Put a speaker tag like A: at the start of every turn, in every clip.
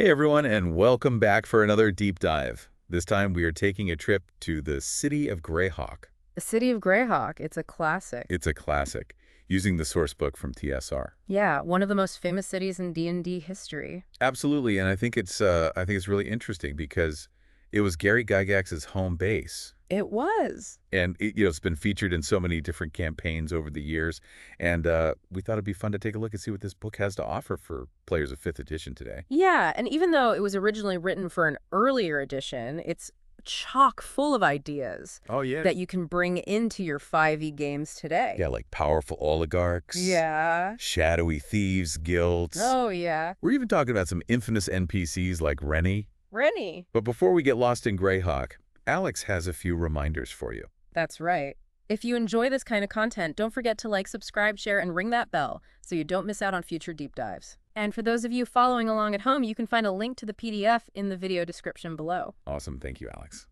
A: Hey everyone, and welcome back for another deep dive. This time we are taking a trip to the City of Greyhawk.
B: The City of Greyhawk, it's a classic.
A: It's a classic, using the source book from TSR.
B: Yeah, one of the most famous cities in D&D history.
A: Absolutely, and I think it's really interesting because it was Gary Gygax's home base.
B: It was.
A: And it's been featured in so many different campaigns over the years, and we thought it'd be fun to take a look and see what this book has to offer for players of 5th edition today.
B: Yeah, and even though it was originally written for an earlier edition, it's chock full of ideas
A: Oh yeah.
B: that you can bring into your 5e games today.
A: Yeah, like powerful oligarchs.
B: Yeah.
A: Shadowy thieves guilds.
B: Oh, yeah.
A: We're even talking about some infamous NPCs like Rennie.
B: Rennie.
A: But before we get lost in Greyhawk, Alex has a few reminders for you.
B: That's right. If you enjoy this kind of content, don't forget to like, subscribe, share, and ring that bell so you don't miss out on future deep dives. And for those of you following along at home, you can find a link to the PDF in the video description below.
A: Awesome. Thank you, Alex.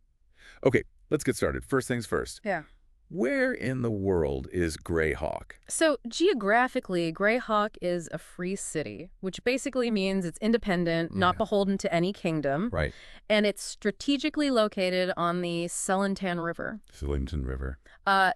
A: Okay, let's get started. First things first.
B: Yeah.
A: Where in the world is Greyhawk?
B: So geographically, Greyhawk is a free city, which basically means it's independent, not beholden to any kingdom.
A: Right.
B: And it's strategically located on the Selentan River.
A: Sellington River.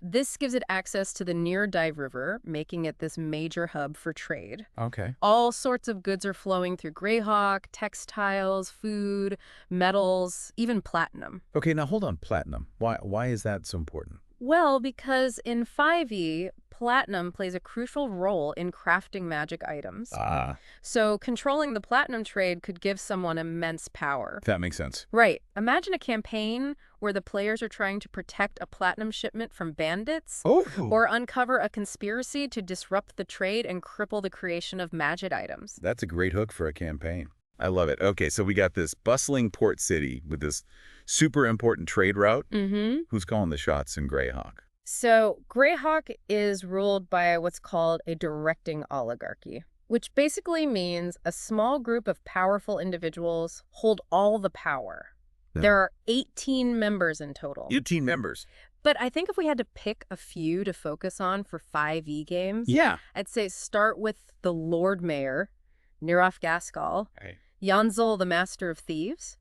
B: This gives it access to the near Dive River, making it this major hub for trade.
A: Okay.
B: All sorts of goods are flowing through Greyhawk: textiles, food, metals, even platinum.
A: Okay, now hold on. Platinum. Why is that so important?
B: Well, because in 5e, platinum plays a crucial role in crafting magic items.
A: Ah,
B: So controlling the platinum trade could give someone immense power.
A: that makes sense.
B: Right. Imagine a campaign where the players are trying to protect a platinum shipment from bandits,
A: Oh.
B: or uncover a conspiracy to disrupt the trade and cripple the creation of magic items.
A: That's a great hook for a campaign. I love it. Okay, so we got this bustling port city with this super important trade route.
B: Mm-hmm.
A: Who's calling the shots in Greyhawk?
B: So Greyhawk is ruled by what's called a directing oligarchy, which basically means a small group of powerful individuals hold all the power.
A: Yeah.
B: There are 18 members in total.
A: 18 members.
B: But I think if we had to pick a few to focus on for 5e games,
A: Yeah.
B: I'd say start with the Lord Mayor, Nirav Gaskell,
A: Hey.
B: Yanzil, the Master of Thieves,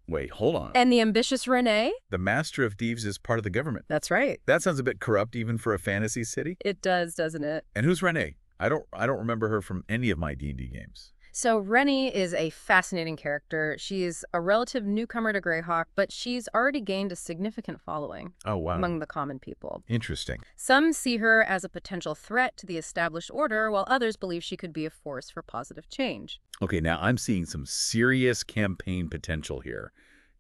A: Wait, hold on.
B: and the ambitious Renee.
A: The Master of Thieves is part of the government.
B: That's right.
A: That sounds a bit corrupt even for a fantasy city.
B: It does, doesn't it?
A: And who's Renee? I don't remember her from any of my D&D games.
B: So Rennie is a fascinating character. She's a relative newcomer to Greyhawk, but she's already gained a significant following
A: Oh, wow.
B: among the common people.
A: Interesting.
B: Some see her as a potential threat to the established order, while others believe she could be a force for positive change.
A: Okay, now I'm seeing some serious campaign potential here.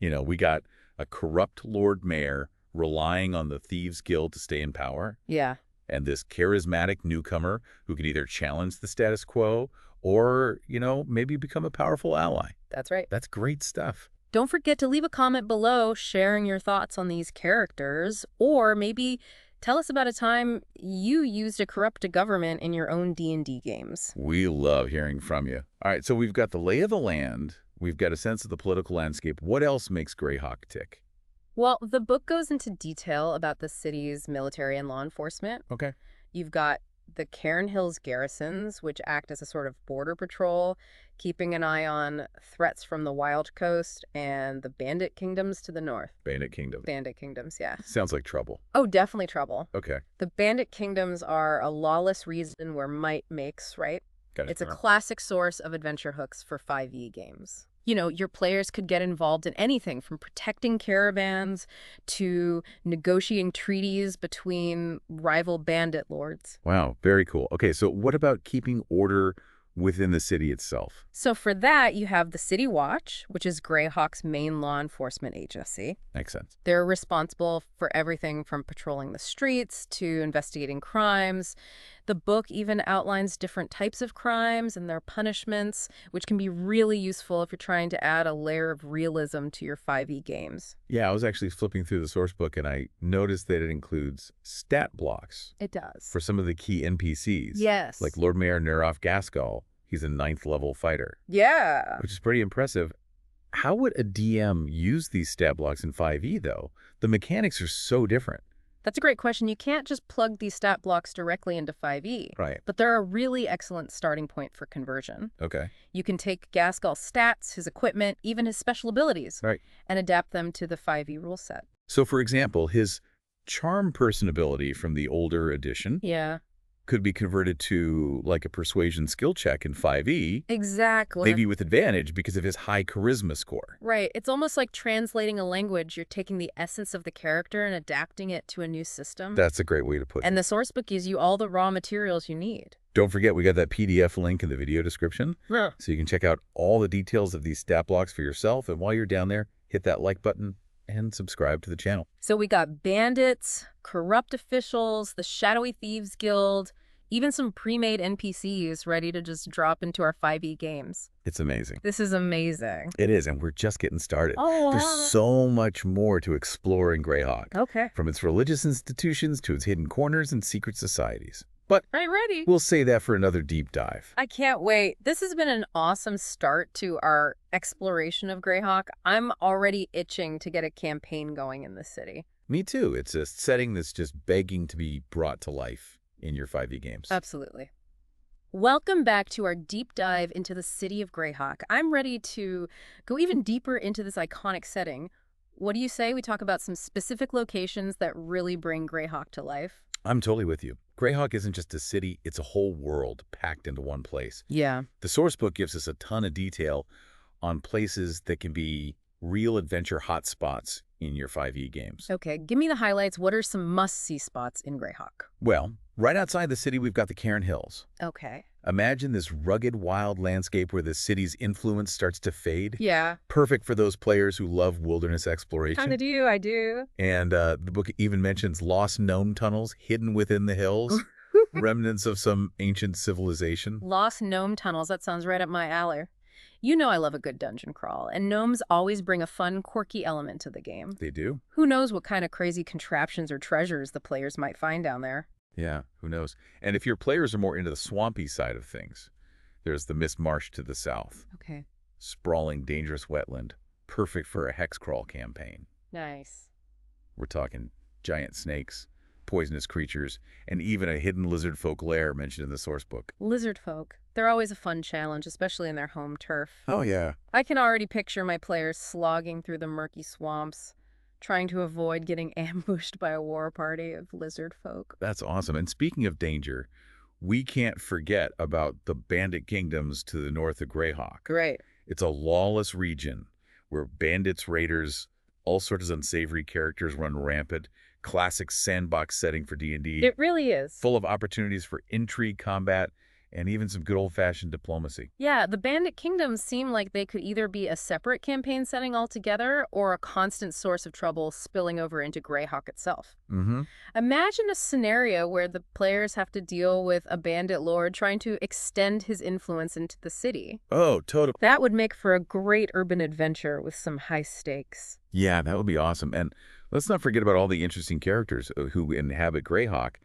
A: We got a corrupt Lord Mayor relying on the Thieves Guild to stay in power,
B: Yeah.
A: and this charismatic newcomer who can either challenge the status quo or, maybe become a powerful ally.
B: That's right.
A: That's great stuff.
B: Don't forget to leave a comment below sharing your thoughts on these characters, or maybe tell us about a time you used a corrupt government in your own D&D games.
A: We love hearing from you. All right, so we've got the lay of the land. We've got a sense of the political landscape. What else makes Greyhawk tick?
B: Well, the book goes into detail about the city's military and law enforcement.
A: Okay.
B: You've got the Cairn Hills garrisons, which act as a sort of border patrol, keeping an eye on threats from the Wild Coast and the Bandit Kingdoms to the north.
A: Bandit Kingdom.
B: Bandit Kingdoms, yeah.
A: Sounds like trouble.
B: Oh, definitely trouble.
A: Okay.
B: The Bandit Kingdoms are a lawless region where might makes right.
A: Got it.
B: It's a classic source of adventure hooks for 5e games. Your players could get involved in anything from protecting caravans to negotiating treaties between rival bandit lords.
A: Wow, very cool. Okay, so what about keeping order within the city itself?
B: So for that, you have the City Watch, which is Greyhawk's main law enforcement agency.
A: Makes sense.
B: They're responsible for everything from patrolling the streets to investigating crimes. The book even outlines different types of crimes and their punishments, which can be really useful if you're trying to add a layer of realism to your 5e games.
A: Yeah, I was actually flipping through the source book and I noticed that it includes stat blocks
B: It does.
A: for some of the key NPCs.
B: Yes.
A: Like Lord Mayor Nirav Gaskell. He's a 9th level fighter,
B: Yeah.
A: which is pretty impressive. How would a DM use these stat blocks in 5e, though? The mechanics are so different.
B: That's a great question. You can't just plug these stat blocks directly into 5e,
A: Right.
B: but they're a really excellent starting point for conversion.
A: Okay.
B: You can take Gaskal's stats, his equipment, even his special abilities,
A: Right.
B: and adapt them to the 5e rule set.
A: So, for example, his charm person ability from the older edition
B: Yeah,
A: could be converted to like a persuasion skill check in 5e,
B: exactly.
A: maybe with advantage because of his high charisma score.
B: Right. It's almost like translating a language. You're taking the essence of the character and adapting it to a new system.
A: That's a great way to put it.
B: And the sourcebook gives you all the raw materials you need.
A: Don't forget, we got that PDF link in the video description,
B: Yeah.
A: so you can check out all the details of these stat blocks for yourself. And while you're down there, hit that like button and subscribe to the channel.
B: So we got bandits, corrupt officials, the Shadowy Thieves Guild, even some pre-made NPCs ready to just drop into our 5e games.
A: It's amazing.
B: This is amazing.
A: It is, and we're just getting started.
B: Oh,
A: There's
B: wow.
A: so much more to explore in Greyhawk,
B: Okay.
A: from its religious institutions to its hidden corners and secret societies. But
B: Right, ready.
A: we'll say that for another deep dive.
B: I can't wait. This has been an awesome start to our exploration of Greyhawk. I'm already itching to get a campaign going in this city.
A: Me too. It's a setting that's just begging to be brought to life in your 5e games.
B: Absolutely. Welcome back to our deep dive into the City of Greyhawk. I'm ready to go even deeper into this iconic setting. What do you say we talk about some specific locations that really bring Greyhawk to life?
A: I'm totally with you. Greyhawk isn't just a city, it's a whole world packed into one place.
B: Yeah.
A: The sourcebook gives us a ton of detail on places that can be real adventure hotspots in your 5e games.
B: Okay, give me the highlights. What are some must-see spots in Greyhawk?
A: Well, right outside the city, we've got the Cairn Hills.
B: Okay.
A: Imagine this rugged, wild landscape where the city's influence starts to fade.
B: Yeah.
A: Perfect for those players who love wilderness exploration.
B: Kind of do, I do.
A: And the book even mentions lost gnome tunnels hidden within the hills, remnants of some ancient civilization.
B: Lost gnome tunnels, that sounds right up my alley. You know I love a good dungeon crawl, and gnomes always bring a fun, quirky element to the game.
A: They do?
B: Who knows what kind of crazy contraptions or treasures the players might find down there.
A: Yeah, who knows? And if your players are more into the swampy side of things, there's the Mist Marsh to the south.
B: Okay.
A: Sprawling, dangerous wetland, perfect for a hex crawl campaign.
B: Nice.
A: We're talking giant snakes, poisonous creatures, and even a hidden lizard folk lair mentioned in the sourcebook.
B: Lizard folk. They're always a fun challenge, especially in their home turf.
A: Oh, yeah.
B: I can already picture my players slogging through the murky swamps, trying to avoid getting ambushed by a war party of lizard folk.
A: That's awesome. And speaking of danger, we can't forget about the bandit kingdoms to the north of Greyhawk.
B: Great.
A: It's a lawless region where bandits, raiders, all sorts of unsavory characters run rampant. Classic sandbox setting for D&D.
B: It really is.
A: Full of opportunities for intrigue, combat, and even some good old-fashioned diplomacy.
B: Yeah, the Bandit Kingdoms seem like they could either be a separate campaign setting altogether or a constant source of trouble spilling over into Greyhawk itself.
A: Mm-hmm.
B: Imagine a scenario where the players have to deal with a bandit lord trying to extend his influence into the city.
A: Oh, totally.
B: That would make for a great urban adventure with some high stakes.
A: Yeah, that would be awesome. And let's not forget about all the interesting characters who inhabit Greyhawk.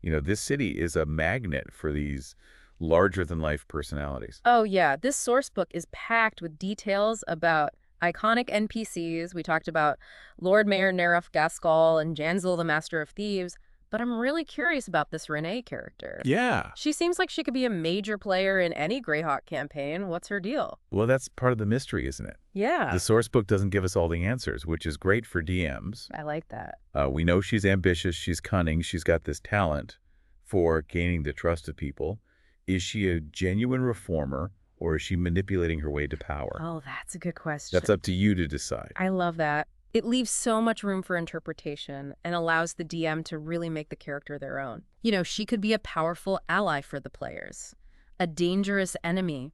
A: You know, this city is a magnet for these larger-than-life personalities.
B: Oh yeah, this sourcebook is packed with details about iconic NPCs. We talked about Lord Mayor Neref Gaskell and Janzel the Master of Thieves, but I'm really curious about this Renee character.
A: Yeah.
B: She seems like she could be a major player in any Greyhawk campaign. What's her deal?
A: Well, that's part of the mystery, isn't it?
B: Yeah.
A: The sourcebook doesn't give us all the answers, which is great for DMs.
B: I like that.
A: We know she's ambitious, she's cunning, she's got this talent for gaining the trust of people. Is she a genuine reformer, or is she manipulating her way to power?
B: Oh, that's a good question.
A: That's up to you to decide.
B: I love that. It leaves so much room for interpretation and allows the DM to really make the character their own. You know, she could be a powerful ally for the players, a dangerous enemy,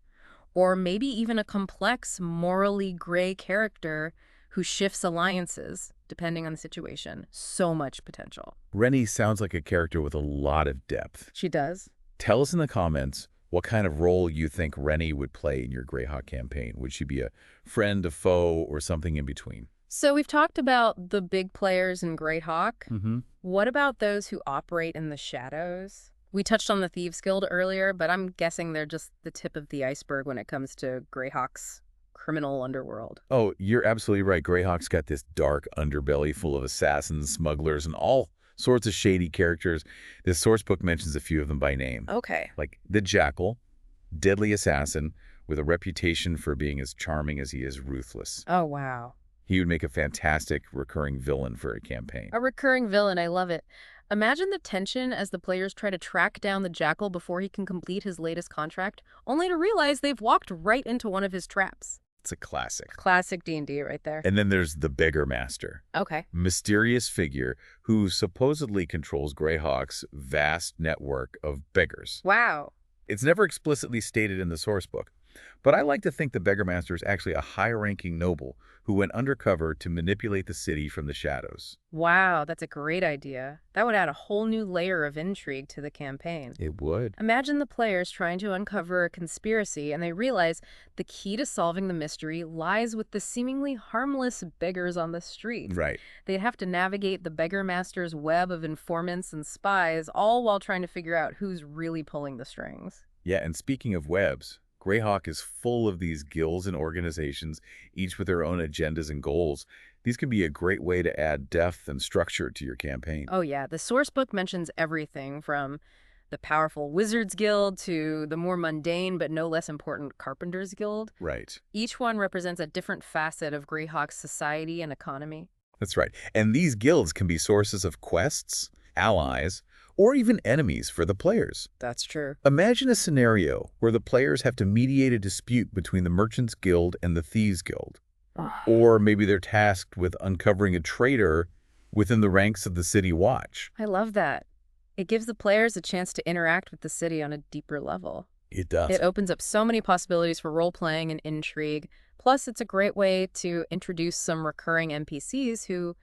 B: or maybe even a complex, morally gray character who shifts alliances, depending on the situation. So much potential.
A: Rennie sounds like a character with a lot of depth.
B: She does.
A: Tell us in the comments what kind of role you think Rennie would play in your Greyhawk campaign. Would she be a friend, a foe, or something in between?
B: So we've talked about the big players in Greyhawk.
A: Mm-hmm.
B: What about those who operate in the shadows? We touched on the Thieves Guild earlier, but I'm guessing they're just the tip of the iceberg when it comes to Greyhawk's criminal underworld.
A: Oh, you're absolutely right. Greyhawk's got this dark underbelly full of assassins, smugglers, and all sorts of shady characters. This sourcebook mentions a few of them by name,
B: Okay.
A: like the Jackal, deadly assassin with a reputation for being as charming as he is ruthless.
B: Oh, wow.
A: He would make a fantastic recurring villain for a campaign.
B: A recurring villain, I love it. Imagine the tension as the players try to track down the Jackal before he can complete his latest contract, only to realize they've walked right into one of his traps.
A: It's a classic.
B: Classic D&D right there.
A: And then there's the Beggar Master,
B: Okay.
A: mysterious figure who supposedly controls Greyhawk's vast network of beggars.
B: Wow.
A: It's never explicitly stated in the source book, but I like to think the Beggar Master is actually a high-ranking noble who went undercover to manipulate the city from the shadows.
B: Wow, that's a great idea. That would add a whole new layer of intrigue to the campaign.
A: It would.
B: Imagine the players trying to uncover a conspiracy and they realize the key to solving the mystery lies with the seemingly harmless beggars on the street.
A: Right.
B: They'd have to navigate the Beggar Master's web of informants and spies, all while trying to figure out who's really pulling the strings.
A: Yeah, and speaking of webs, Greyhawk is full of these guilds and organizations, each with their own agendas and goals. These can be a great way to add depth and structure to your campaign.
B: Oh yeah, the sourcebook mentions everything from the powerful Wizards Guild to the more mundane but no less important Carpenters Guild.
A: Right.
B: Each one represents a different facet of Greyhawk's society and economy.
A: That's right. And these guilds can be sources of quests, allies, or even enemies for the players.
B: That's true.
A: Imagine a scenario where the players have to mediate a dispute between the Merchants Guild and the Thieves Guild. Or maybe they're tasked with uncovering a traitor within the ranks of the City Watch.
B: I love that. It gives the players a chance to interact with the city on a deeper level.
A: It does.
B: It opens up so many possibilities for role-playing and intrigue. Plus, it's a great way to introduce some recurring NPCs who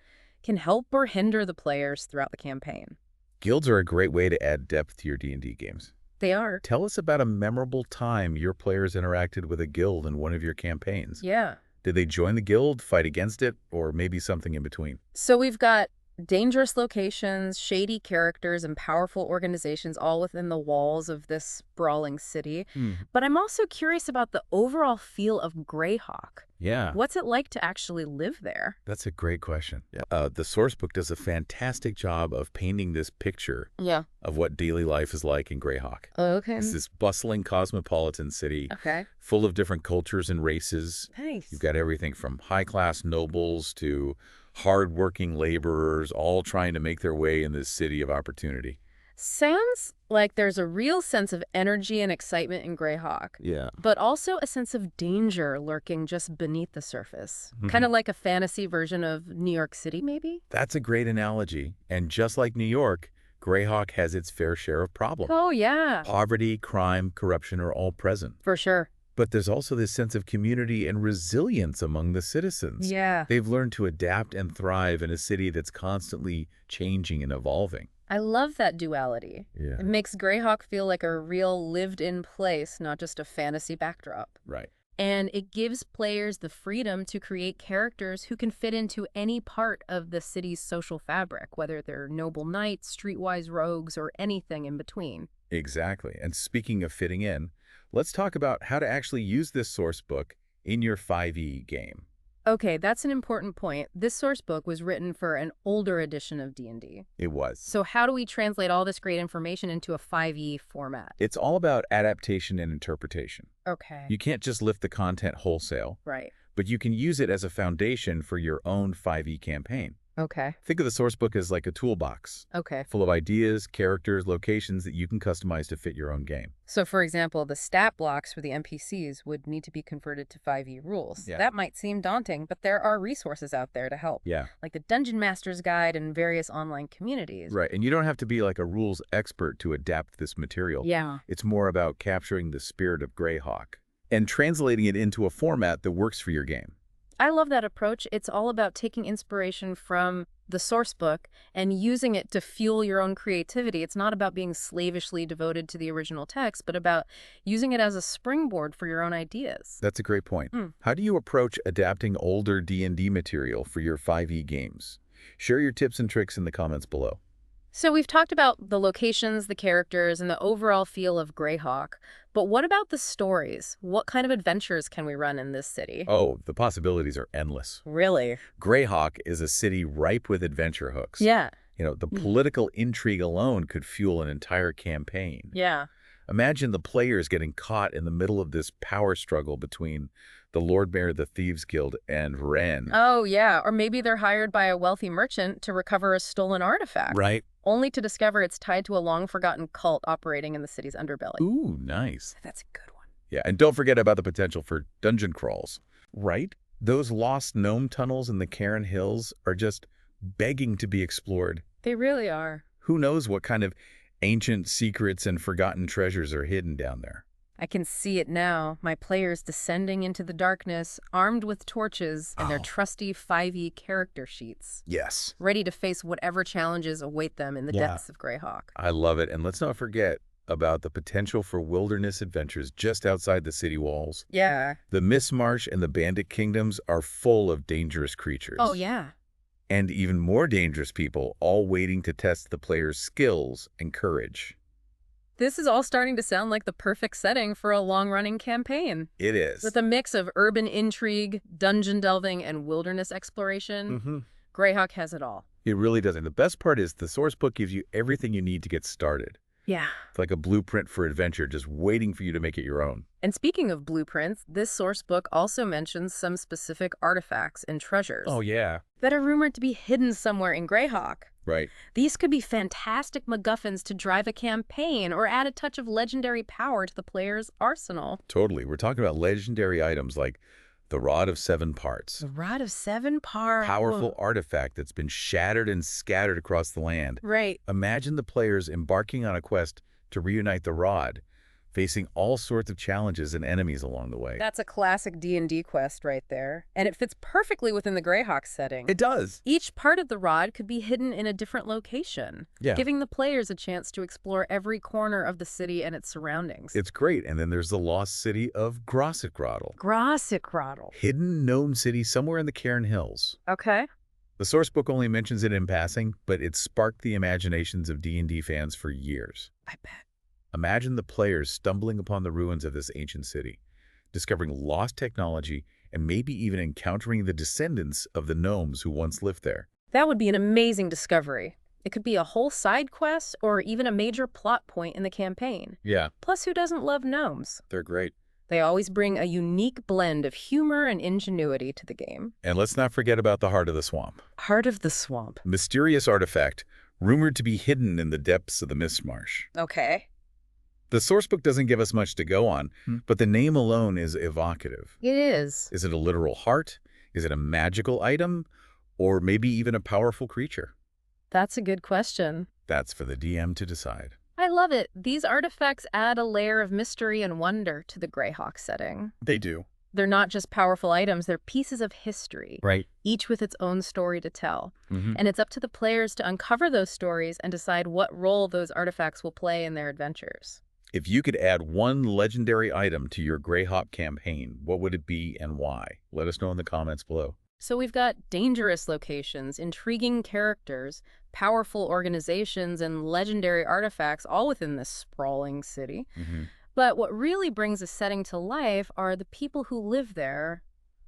B: can help or hinder the players throughout the campaign.
A: Guilds are a great way to add depth to your D&D games.
B: They are.
A: Tell us about a memorable time your players interacted with a guild in one of your campaigns.
B: Yeah.
A: Did they join the guild, fight against it, or maybe something in between?
B: So we've got dangerous locations, shady characters, and powerful organizations all within the walls of this sprawling city. But I'm also curious about the overall feel of Greyhawk.
A: Yeah.
B: What's it like to actually live there?
A: That's a great question. The sourcebook does a fantastic job of painting this picture
B: Yeah.
A: of what daily life is like in Greyhawk.
B: Okay.
A: It's this bustling cosmopolitan city
B: Okay.
A: full of different cultures and races.
B: Nice.
A: You've got everything from high-class nobles to hard-working laborers, all trying to make their way in this city of opportunity.
B: Sounds like there's a real sense of energy and excitement in Greyhawk,
A: Yeah.
B: but also a sense of danger lurking just beneath the surface. Kind of like a fantasy version of New York City, maybe?
A: That's a great analogy. And just like New York, Greyhawk has its fair share of problems.
B: Oh, yeah.
A: Poverty, crime, corruption are all present.
B: For sure.
A: But there's also this sense of community and resilience among the citizens.
B: Yeah.
A: They've learned to adapt and thrive in a city that's constantly changing and evolving.
B: I love that duality.
A: Yeah.
B: It makes Greyhawk feel like a real lived-in place, not just a fantasy backdrop.
A: Right.
B: And it gives players the freedom to create characters who can fit into any part of the city's social fabric, whether they're noble knights, streetwise rogues, or anything in between.
A: Exactly. And speaking of fitting in, let's talk about how to actually use this source book in your 5e game.
B: Okay, that's an important point. This source book was written for an older edition of D&D.
A: It was.
B: So how do we translate all this great information into a 5e format?
A: It's all about adaptation and interpretation.
B: Okay.
A: You can't just lift the content wholesale,
B: Right.
A: but you can use it as a foundation for your own 5e campaign.
B: Okay.
A: Think of the source book as like a toolbox,
B: Okay.
A: full of ideas, characters, locations that you can customize to fit your own game.
B: So, for example, the stat blocks for the NPCs would need to be converted to 5e rules.
A: Yeah.
B: That might seem daunting, but there are resources out there to help.
A: Yeah.
B: Like the Dungeon Master's Guide and various online communities.
A: Right. And you don't have to be like a rules expert to adapt this material.
B: Yeah.
A: It's more about capturing the spirit of Greyhawk and translating it into a format that works for your game.
B: I love that approach. It's all about taking inspiration from the source book and using it to fuel your own creativity. It's not about being slavishly devoted to the original text, but about using it as a springboard for your own ideas.
A: That's a great point. How do you approach adapting older D&D material for your 5e games? Share your tips and tricks in the comments below.
B: So we've talked about the locations, the characters, and the overall feel of Greyhawk. But what about the stories? What kind of adventures can we run in this city?
A: Oh, the possibilities are endless.
B: Really?
A: Greyhawk is a city ripe with adventure hooks.
B: Yeah.
A: The political intrigue alone could fuel an entire campaign.
B: Yeah.
A: Imagine the players getting caught in the middle of this power struggle between the Lord Mayor of the Thieves Guild and Ren.
B: Oh, yeah. Or maybe they're hired by a wealthy merchant to recover a stolen artifact,
A: Right.
B: only to discover it's tied to a long-forgotten cult operating in the city's underbelly.
A: Ooh, nice.
B: That's a good one.
A: Yeah, and don't forget about the potential for dungeon crawls, right? Those lost gnome tunnels in the Cairn Hills are just begging to be explored.
B: They really are.
A: Who knows what kind of ancient secrets and forgotten treasures are hidden down there.
B: I can see it now, my players descending into the darkness, armed with torches and their
A: Oh.
B: trusty 5e character sheets,
A: Yes.
B: ready to face whatever challenges await them in the
A: Yeah.
B: depths of Greyhawk.
A: I love it. And let's not forget about the potential for wilderness adventures just outside the city walls.
B: Yeah.
A: The Mist Marsh and the Bandit Kingdoms are full of dangerous creatures.
B: Oh, yeah.
A: And even more dangerous people, all waiting to test the player's skills and courage.
B: This is all starting to sound like the perfect setting for a long-running campaign.
A: It is.
B: With a mix of urban intrigue, dungeon delving, and wilderness exploration, Greyhawk has it all.
A: It really does. And the best part is the sourcebook gives you everything you need to get started.
B: Yeah.
A: It's like a blueprint for adventure, just waiting for you to make it your own.
B: And speaking of blueprints, this source book also mentions some specific artifacts and treasures
A: yeah.
B: that are rumored to be hidden somewhere in Greyhawk.
A: Right.
B: These could be fantastic MacGuffins to drive a campaign or add a touch of legendary power to the player's arsenal.
A: Totally. We're talking about legendary items like the Rod of Seven Parts.
B: The Rod of Seven Parts.
A: Powerful artifact that's been shattered and scattered across the land.
B: Right.
A: Imagine the players embarking on a quest to reunite the Rod, facing all sorts of challenges and enemies along the way.
B: That's a classic D&D quest right there. And it fits perfectly within the Greyhawk setting.
A: It does.
B: Each part of the rod could be hidden in a different location, giving the players a chance to explore every corner of the city and its surroundings.
A: It's great. And then there's the lost city of
B: Grossikrodel.
A: Hidden gnome city somewhere in the Cairn Hills.
B: Okay.
A: The sourcebook only mentions it in passing, but it sparked the imaginations of D&D fans for years.
B: I bet.
A: Imagine the players stumbling upon the ruins of this ancient city, discovering lost technology, and maybe even encountering the descendants of the gnomes who once lived there.
B: That would be an amazing discovery. It could be a whole side quest or even a major plot point in the campaign.
A: Yeah,
B: Plus, who doesn't love gnomes?
A: they're great.
B: They always bring a unique blend of humor and ingenuity to the game.
A: And let's not forget about the Heart of the Swamp.
B: Heart of the Swamp.
A: Mysterious artifact, rumored to be hidden in the depths of the Mist Marsh.
B: Okay.
A: The sourcebook doesn't give us much to go on, but the name alone is evocative.
B: It is.
A: Is it a literal heart? Is it a magical item? Or maybe even a powerful creature?
B: That's a good question.
A: That's for the DM to decide.
B: I love it. These artifacts add a layer of mystery and wonder to the Greyhawk setting.
A: They do.
B: They're not just powerful items, they're pieces of history,
A: Right.
B: each with its own story to tell. And it's up to the players to uncover those stories and decide what role those artifacts will play in their adventures.
A: If you could add one legendary item to your Greyhawk campaign, what would it be and why? Let us know in the comments below.
B: So we've got dangerous locations, intriguing characters, powerful organizations, and legendary artifacts all within this sprawling city. But what really brings a setting to life are the people who live there.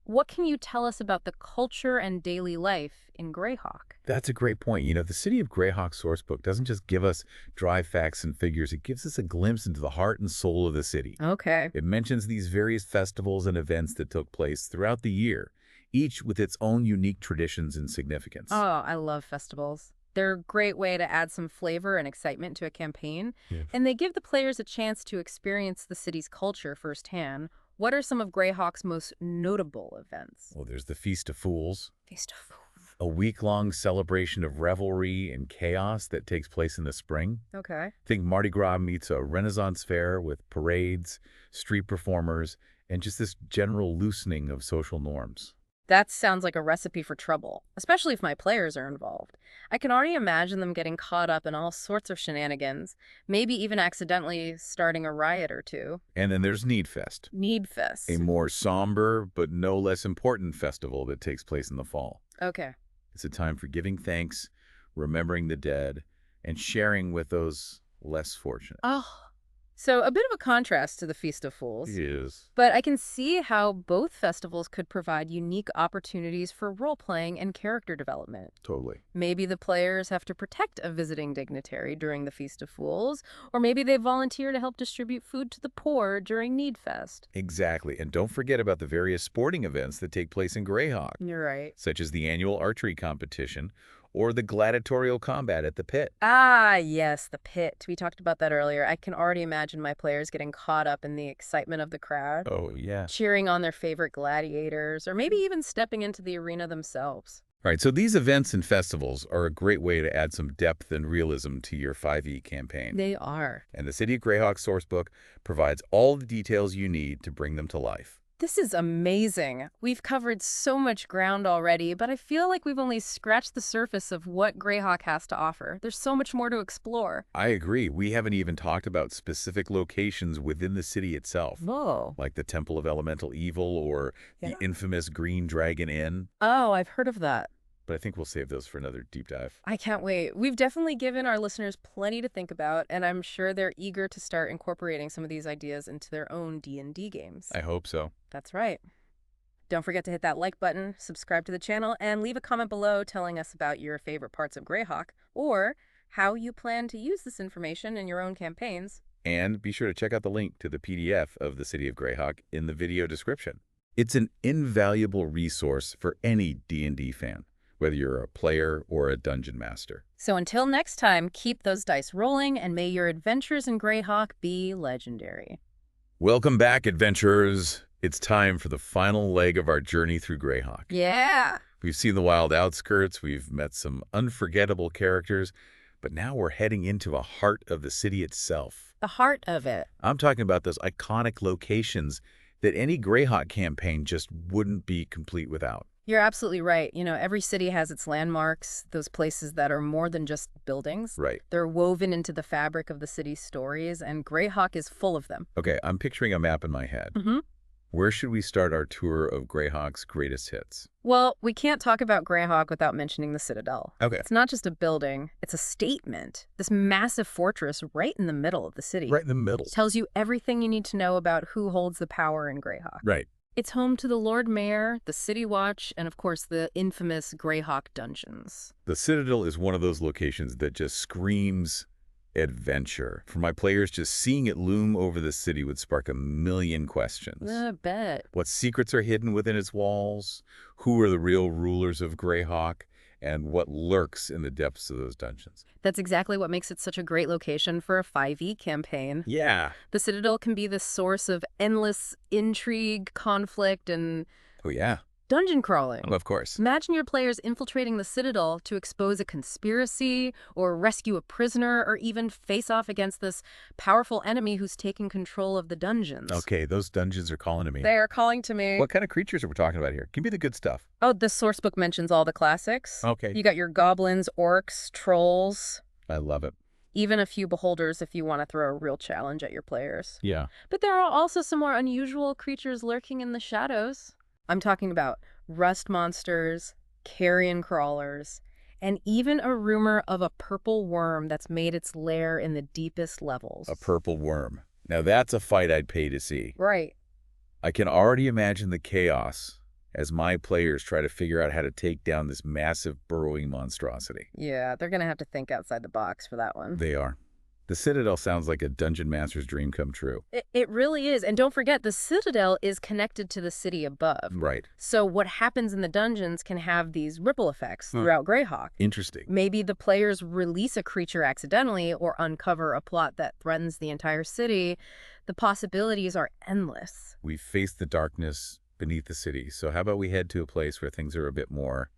B: What can you tell us about the culture and daily life in Greyhawk?
A: That's a great point. The City of Greyhawk sourcebook doesn't just give us dry facts and figures. It gives us a glimpse into the heart and soul of the city.
B: Okay.
A: It mentions these various festivals and events that took place throughout the year, each with its own unique traditions and significance.
B: Oh, I love festivals. They're a great way to add some flavor and excitement to a campaign, and they give the players a chance to experience the city's culture firsthand. What are some of Greyhawk's most notable events?
A: Well, there's the Feast of Fools,
B: Feast of Fools.
A: a week-long celebration of revelry and chaos that takes place in the spring.
B: Okay.
A: Think Mardi Gras meets a Renaissance fair with parades, street performers, and just this general loosening of social norms.
B: That sounds like a recipe for trouble, especially if my players are involved. I can already imagine them getting caught up in all sorts of shenanigans, maybe even accidentally starting a riot or two.
A: And then there's Needfest,
B: Needfest.
A: a more somber but no less important festival that takes place in the fall.
B: Okay.
A: It's a time for giving thanks, remembering the dead, and sharing with those less fortunate.
B: Oh, So a bit of a contrast to the Feast of Fools.
A: Is.
B: But I can see how both festivals could provide unique opportunities for role-playing and character development.
A: Totally.
B: Maybe the players have to protect a visiting dignitary during the Feast of Fools, or maybe they volunteer to help distribute food to the poor during Need Fest.
A: Exactly. And don't forget about the various sporting events that take place in Greyhawk,
B: You're right.
A: such as the annual archery competition or the gladiatorial combat at the pit.
B: Ah, yes, the pit. We talked about that earlier. I can already imagine my players getting caught up in the excitement of the crowd,
A: Oh, yeah.
B: cheering on their favorite gladiators, or maybe even stepping into the arena themselves.
A: All right, so these events and festivals are a great way to add some depth and realism to your 5e campaign.
B: They are.
A: And the City of Greyhawk sourcebook provides all the details you need to bring them to life.
B: This is amazing. We've covered so much ground already, but I feel like we've only scratched the surface of what Greyhawk has to offer. There's so much more to explore.
A: I agree. We haven't even talked about specific locations within the city itself,
B: Whoa.
A: like the Temple of Elemental Evil or the infamous Green Dragon Inn.
B: Oh, I've heard of that.
A: But I think we'll save those for another deep dive.
B: I can't wait. We've definitely given our listeners plenty to think about, and I'm sure they're eager to start incorporating some of these ideas into their own D&D games.
A: I hope so.
B: That's right. Don't forget to hit that like button, subscribe to the channel, and leave a comment below telling us about your favorite parts of Greyhawk or how you plan to use this information in your own campaigns.
A: And be sure to check out the link to the PDF of the City of Greyhawk in the video description. It's an invaluable resource for any D&D fan, whether you're a player or a dungeon master.
B: So until next time, keep those dice rolling, and may your adventures in Greyhawk be legendary.
A: Welcome back, adventurers. It's time for the final leg of our journey through Greyhawk.
B: Yeah!
A: We've seen the wild outskirts, we've met some unforgettable characters, but now we're heading into the heart of the city itself.
B: The heart of it.
A: I'm talking about those iconic locations that any Greyhawk campaign just wouldn't be complete without.
B: You're absolutely right. You know, every city has its landmarks, those places that are more than just buildings.
A: Right.
B: They're woven into the fabric of the city's stories, and Greyhawk is full of them.
A: Okay, I'm picturing a map in my head. Where should we start our tour of Greyhawk's greatest hits?
B: Well, we can't talk about Greyhawk without mentioning the Citadel.
A: Okay.
B: It's not just a building, it's a statement. This massive fortress right in the middle of the city.
A: Right in the middle.
B: Tells you everything you need to know about who holds the power in Greyhawk.
A: Right.
B: It's home to the Lord Mayor, the City Watch, and of course the infamous Greyhawk dungeons.
A: The Citadel is one of those locations that just screams adventure. For my players, just seeing it loom over the city would spark a million questions.
B: I bet.
A: What secrets are hidden within its walls? Who are the real rulers of Greyhawk? And what lurks in the depths of those dungeons?
B: That's exactly what makes it such a great location for a 5e campaign.
A: Yeah.
B: The Citadel can be the source of endless intrigue, conflict, and
A: Oh, yeah.
B: dungeon crawling.
A: Of course.
B: Imagine your players infiltrating the Citadel to expose a conspiracy, or rescue a prisoner, or even face off against this powerful enemy who's taking control of the dungeons.
A: Okay, those dungeons are calling to me.
B: They are calling to me.
A: What kind of creatures are we talking about here? Give me the good stuff.
B: Oh, the sourcebook mentions all the classics.
A: Okay.
B: You got your goblins, orcs, trolls,
A: I love it.
B: even a few beholders if you want to throw a real challenge at your players.
A: Yeah.
B: But there are also some more unusual creatures lurking in the shadows. I'm talking about rust monsters, carrion crawlers, and even a rumor of a purple worm that's made its lair in the deepest levels.
A: A purple worm. Now that's a fight I'd pay to see.
B: Right.
A: I can already imagine the chaos as my players try to figure out how to take down this massive burrowing monstrosity.
B: Yeah, they're going to have to think outside the box for that one.
A: They are. The Citadel sounds like a dungeon master's dream come true.
B: It really is. And don't forget, the Citadel is connected to the city above.
A: Right.
B: So what happens in the dungeons can have these ripple effects throughout Greyhawk.
A: Interesting.
B: Maybe the players release a creature accidentally or uncover a plot that threatens the entire city. The possibilities are endless.
A: We've faced the darkness beneath the city, so how about we head to a place where things are a bit more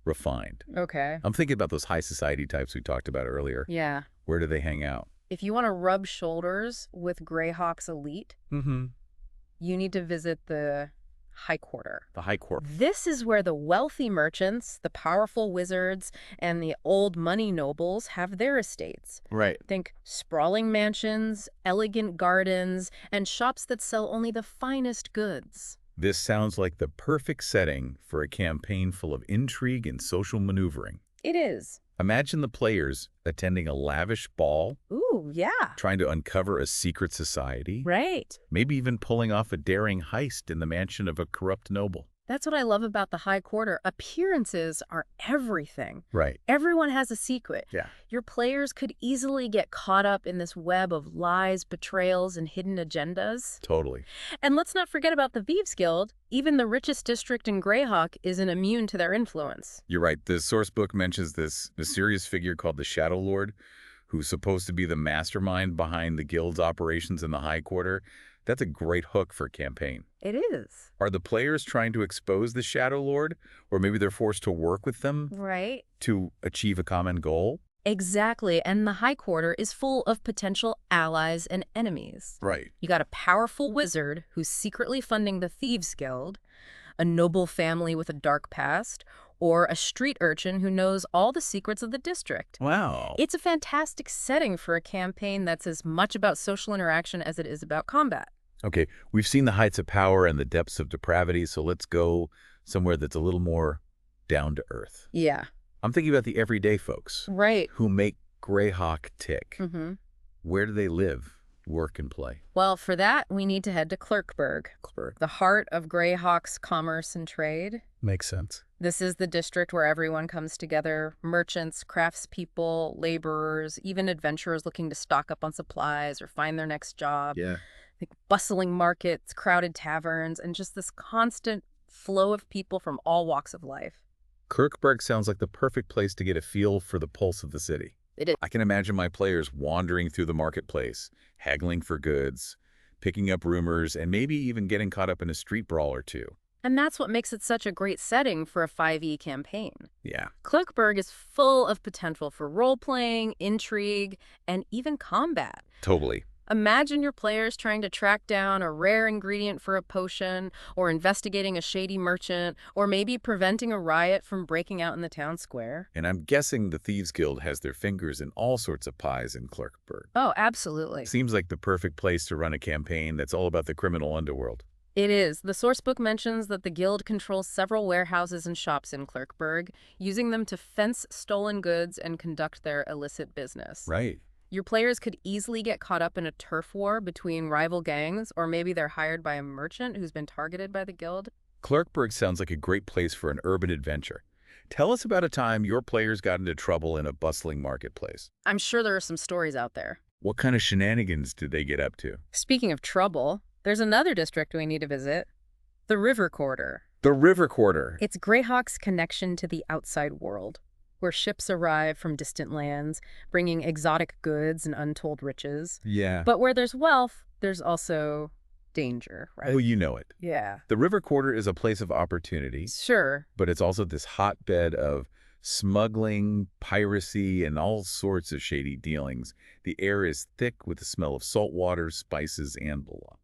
A: refined?
B: Okay.
A: I'm thinking about those high society types we talked about earlier.
B: Yeah.
A: Where do they hang out?
B: If you want to rub shoulders with Greyhawk's elite, you need to visit the High Quarter.
A: The High Court.
B: This is where the wealthy merchants, the powerful wizards, and the old money nobles have their estates.
A: Right.
B: Think sprawling mansions, elegant gardens, and shops that sell only the finest goods.
A: This sounds like the perfect setting for a campaign full of intrigue and social maneuvering.
B: It is.
A: Imagine the players attending a lavish ball,
B: Ooh, yeah.
A: trying to uncover a secret society,
B: Right.
A: maybe even pulling off a daring heist in the mansion of a corrupt noble.
B: That's what I love about the High Quarter. Appearances are everything.
A: Right.
B: Everyone has a secret.
A: Yeah.
B: Your players could easily get caught up in this web of lies, betrayals, and hidden agendas.
A: Totally.
B: And let's not forget about the Thieves Guild. Even the richest district in Greyhawk isn't immune to their influence.
A: You're right. The source book mentions this mysterious figure called the Shadow Lord, who's supposed to be the mastermind behind the guild's operations in the High Quarter. That's a great hook for a campaign.
B: It is.
A: Are the players trying to expose the Shadow Lord, or maybe they're forced to work with them
B: Right.
A: to achieve a common goal?
B: Exactly. And the High Quarter is full of potential allies and enemies.
A: Right.
B: You got a powerful wizard who's secretly funding the Thieves Guild, a noble family with a dark past, or a street urchin who knows all the secrets of the district.
A: Wow.
B: It's a fantastic setting for a campaign that's as much about social interaction as it is about combat.
A: Okay, we've seen the heights of power and the depths of depravity, so let's go somewhere that's a little more down to earth.
B: Yeah.
A: I'm thinking about the everyday folks
B: Right.
A: who make Greyhawk tick.
B: Mm-hmm.
A: Where do they live, work, and play?
B: Well, for that, we need to head to Clerkburg, the heart of Greyhawk's commerce and trade.
A: Makes sense.
B: This is the district where everyone comes together: merchants, craftspeople, laborers, even adventurers looking to stock up on supplies or find their next job.
A: Yeah.
B: Like bustling markets, crowded taverns, and just this constant flow of people from all walks of life.
A: Kirkberg sounds like the perfect place to get a feel for the pulse of the city.
B: It is.
A: I can imagine my players wandering through the marketplace, haggling for goods, picking up rumors, and maybe even getting caught up in a street brawl or two.
B: And that's what makes it such a great setting for a 5e campaign.
A: Yeah.
B: Clerkburg is full of potential for role-playing, intrigue, and even combat.
A: Totally.
B: Imagine your players trying to track down a rare ingredient for a potion, or investigating a shady merchant, or maybe preventing a riot from breaking out in the town square.
A: And I'm guessing the Thieves Guild has their fingers in all sorts of pies in Clerkburg.
B: Oh, absolutely.
A: Seems like the perfect place to run a campaign that's all about the criminal underworld.
B: It is. The sourcebook mentions that the guild controls several warehouses and shops in Clerkburg, using them to fence stolen goods and conduct their illicit business.
A: Right.
B: Your players could easily get caught up in a turf war between rival gangs, or maybe they're hired by a merchant who's been targeted by the guild.
A: Clerkburg sounds like a great place for an urban adventure. Tell us about a time your players got into trouble in a bustling marketplace.
B: I'm sure there are some stories out there.
A: What kind of shenanigans did they get up to?
B: Speaking of trouble, there's another district we need to visit: the River Quarter.
A: The River Quarter.
B: It's Greyhawk's connection to the outside world, where ships arrive from distant lands, bringing exotic goods and untold riches.
A: Yeah.
B: But where there's wealth, there's also danger, right?
A: Oh, you know it.
B: Yeah.
A: The River Quarter is a place of opportunity,
B: Sure.
A: but it's also this hotbed of smuggling, piracy, and all sorts of shady dealings. The air is thick with the smell of salt water, spices, and blah.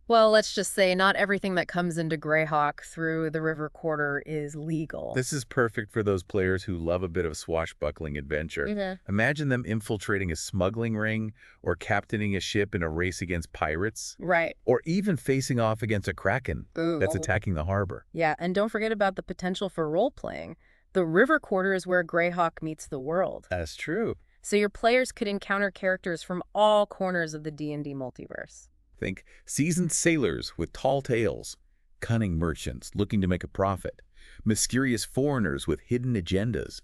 B: Well, let's just say not everything that comes into Greyhawk through the River Quarter is legal.
A: This is perfect for those players who love a bit of swashbuckling adventure.
B: Mm-hmm.
A: Imagine them infiltrating a smuggling ring, or captaining a ship in a race against pirates,
B: Right.
A: or even facing off against a kraken
B: Ooh.
A: that's attacking the harbor.
B: Yeah, and don't forget about the potential for role-playing. The River Quarter is where Greyhawk meets the world.
A: That's true.
B: So your players could encounter characters from all corners of the D&D multiverse.
A: Think seasoned sailors with tall tales, cunning merchants looking to make a profit, mysterious foreigners with hidden agendas,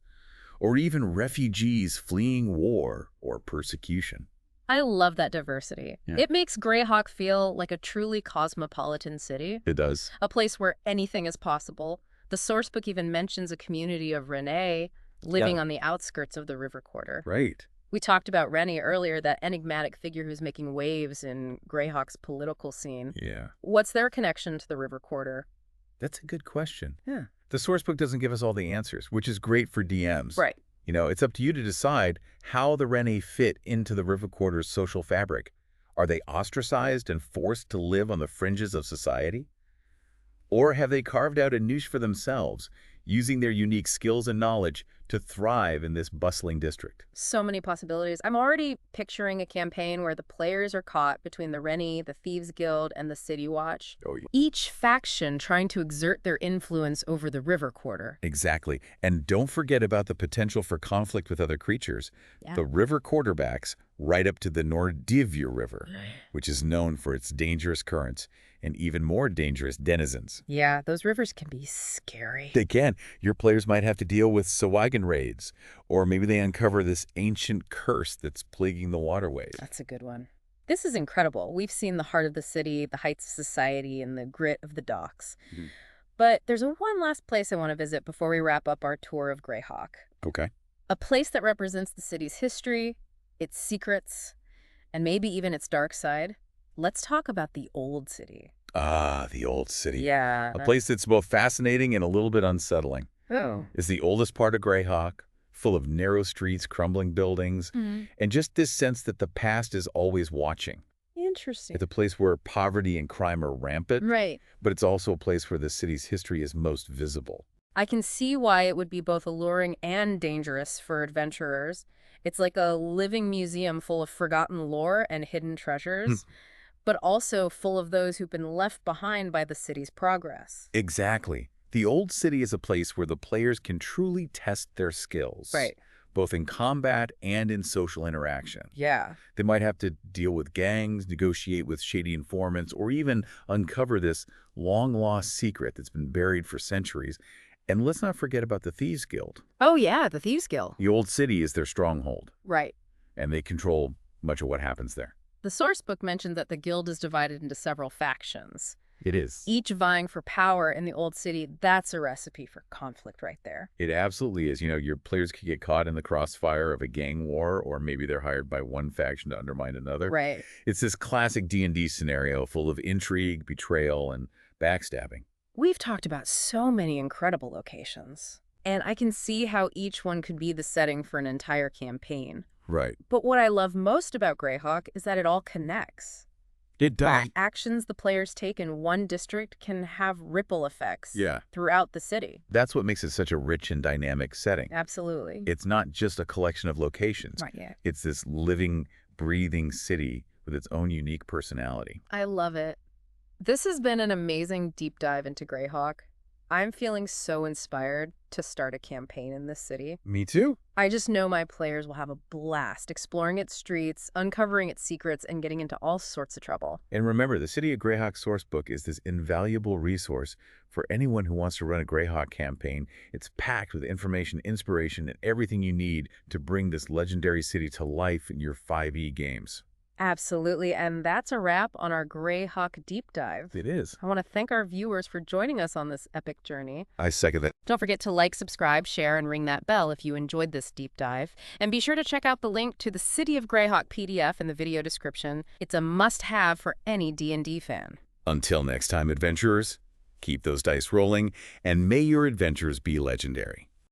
A: or even refugees fleeing war or persecution.
B: I love that diversity.
A: Yeah.
B: It makes Greyhawk feel like a truly cosmopolitan city,
A: It does.
B: a place where anything is possible. The sourcebook even mentions a community of Renee living on the outskirts of the River Quarter.
A: Right.
B: We talked about Rennie earlier, that enigmatic figure who's making waves in Greyhawk's political scene.
A: Yeah.
B: What's their connection to the River Quarter?
A: That's a good question.
B: Yeah.
A: The sourcebook doesn't give us all the answers, which is great for DMs.
B: Right.
A: You know, it's up to you to decide how the Rennie fit into the River Quarter's social fabric. Are they ostracized and forced to live on the fringes of society? Or have they carved out a niche for themselves, using their unique skills and knowledge to thrive in this bustling district.
B: So many possibilities. I'm already picturing a campaign where the players are caught between the Rennie, the Thieves Guild, and the City Watch.
A: Oh, yeah.
B: Each faction trying to exert their influence over the River Quarter.
A: Exactly. And don't forget about the potential for conflict with other creatures.
B: Yeah.
A: The river quarterbacks right up to the Nordivia River, which is known for its dangerous currents and even more dangerous denizens.
B: Yeah, those rivers can be scary.
A: They can. Your players might have to deal with Sawagan raids, or maybe they uncover this ancient curse that's plaguing the waterways.
B: That's a good one. This is incredible. We've seen the heart of the city, the heights of society, and the grit of the docks. But there's one last place I want to visit before we wrap up our tour of Greyhawk.
A: Okay.
B: A place that represents the city's history, its secrets, and maybe even its dark side. Let's talk about the Old City.
A: Ah, the Old City.
B: Yeah.
A: A place that's both fascinating and a little bit unsettling.
B: Oh.
A: It's the oldest part of Greyhawk, full of narrow streets, crumbling buildings, and just this sense that the past is always watching.
B: Interesting.
A: It's a place where poverty and crime are rampant,
B: Right.
A: but it's also a place where the city's history is most visible.
B: I can see why it would be both alluring and dangerous for adventurers. It's like a living museum full of forgotten lore and hidden treasures, but also full of those who've been left behind by the city's progress.
A: Exactly. The Old City is a place where the players can truly test their skills.
B: Right.
A: Both in combat and in social interaction.
B: Yeah.
A: They might have to deal with gangs, negotiate with shady informants, or even uncover this long-lost secret that's been buried for centuries. And let's not forget about the Thieves Guild.
B: Oh, yeah, the Thieves Guild.
A: The Old City is their stronghold,
B: Right.
A: and they control much of what happens there.
B: The sourcebook mentioned that the guild is divided into several factions,
A: It is.
B: each vying for power in the Old City. That's a recipe for conflict right there.
A: It absolutely is. You know, your players could get caught in the crossfire of a gang war, or maybe they're hired by one faction to undermine another.
B: Right.
A: It's this classic D&D scenario full of intrigue, betrayal, and backstabbing.
B: We've talked about so many incredible locations, and I can see how each one could be the setting for an entire campaign.
A: Right.
B: But what I love most about Greyhawk is that it all connects.
A: It does.
B: Actions the players take in one district can have ripple effects throughout the city.
A: That's what makes it such a rich and dynamic setting.
B: Absolutely.
A: It's not just a collection of locations.
B: Right, yeah.
A: It's this living, breathing city with its own unique personality.
B: I love it. This has been an amazing deep dive into Greyhawk. I'm feeling so inspired to start a campaign in this city.
A: Me too.
B: I just know my players will have a blast exploring its streets, uncovering its secrets, and getting into all sorts of trouble.
A: And remember, the City of Greyhawk sourcebook is this invaluable resource for anyone who wants to run a Greyhawk campaign. It's packed with information, inspiration, and everything you need to bring this legendary city to life in your 5e games.
B: Absolutely, and that's a wrap on our Greyhawk deep dive.
A: It is.
B: I want to thank our viewers for joining us on this epic journey.
A: I second that.
B: Don't forget to like, subscribe, share, and ring that bell if you enjoyed this deep dive. And be sure to check out the link to the City of Greyhawk PDF in the video description. It's a must-have for any D&D fan.
A: Until next time, adventurers, keep those dice rolling, and may your adventures be legendary.